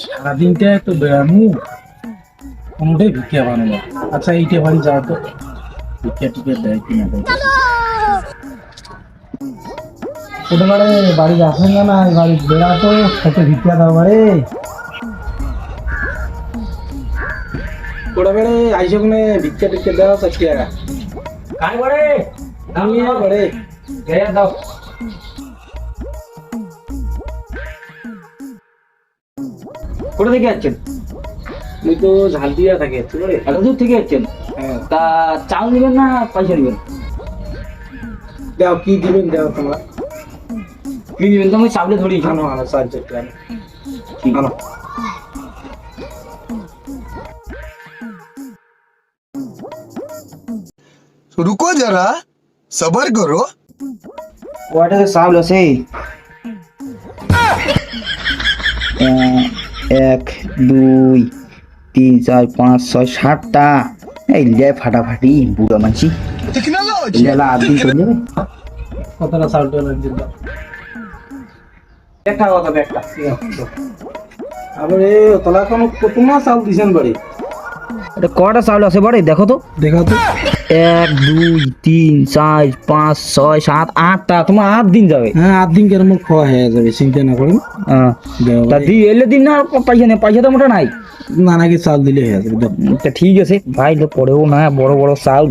সারাদিনটা তো বেড়ানো, কোনোটাই ভিক্ষা বানানো। আচ্ছা এইটা বাড়ি যাও তো, ভিক্ষা টিকে দেয় কিনা দেয়। ছোটবেলায় বাড়ি আসেন না, না বাড়ি বেড়াতো, কত ভিক্ষা দাও বাড়ি। ছোটবেলায় আইসে কোনে ভিক্ষা টিকে দেওয়া চাচ্ছি আগা কাই বাড়ে আমি বাড়ে দাও। কোথা থেকে যাচ্ছেন? তুই তো ঝাল দিয়া থাকে এত দূর থেকে যাচ্ছেন? হ্যাঁ। তা চাল নেবেন না পয়সা নেবেন? দাও কি দিবেন, দাও তোমার কি নেবেন? তো আমি চাবলে ধরি। আনো আনো সাহায্য একটু আনো, আনো। रुको जरा सबर करो। কয়টা চাউল আছে? 1 2 3 4 5 6 7টা। এই লে ফাটাফাটি বুড়া মানছি टेक्नोलॉजी লেলা আদি চলে যাবে। কতটা চাল টোল দিন দাও। একটা কথা একটা আরে তোলা কোনো কত মাস চাল দিছেন বাড়ি? এটা কয়টা চাউল আছে বাড়ি দেখো তো। দেখা তো 1 2 3 4 5 6 7 8টা। তোমার 8 দিন যাবে। হ্যাঁ, 8 দিন কেন মোর খাওয়া হয়ে যাবে, চিন্তা না করেন। দাও তা বাড়ি। দি এলে দিন না পয়সা নেই, পয়সা তো মোটা নাই। না নাকি চাল দিলে হয়ে যাবে, দাও। তা ঠিক আছে ভাই, তো পড়েও না বড় বড় চাউল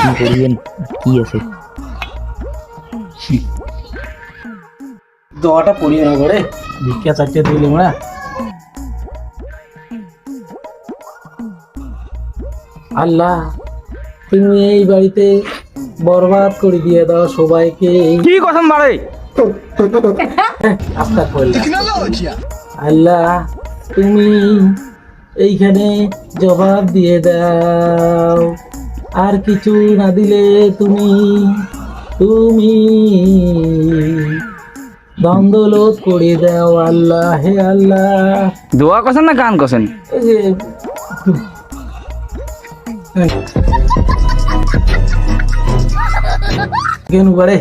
কি করিবেন, কি আছে। দোয়াটা পড়িয়ে না করে ভিক্ষা চারটে দিলে মোরা। আল্লাহ তুমি এই বাড়িতে বরবাদ করে দিয়ে দাও সবাইকে। কি কথা বাড়ে? আস্তা করলাম। टेक्नोलॉजी আল্লাহ তুমি এইখানে জবাব দিয়ে দাও, আর কিছু না দিলে তুমি তুমি দ্বন্দ্বলোধ করে দাও আল্লাহ, হে আল্লাহ। দোয়া কছেন না গান কছেন? এই যে কেন বারে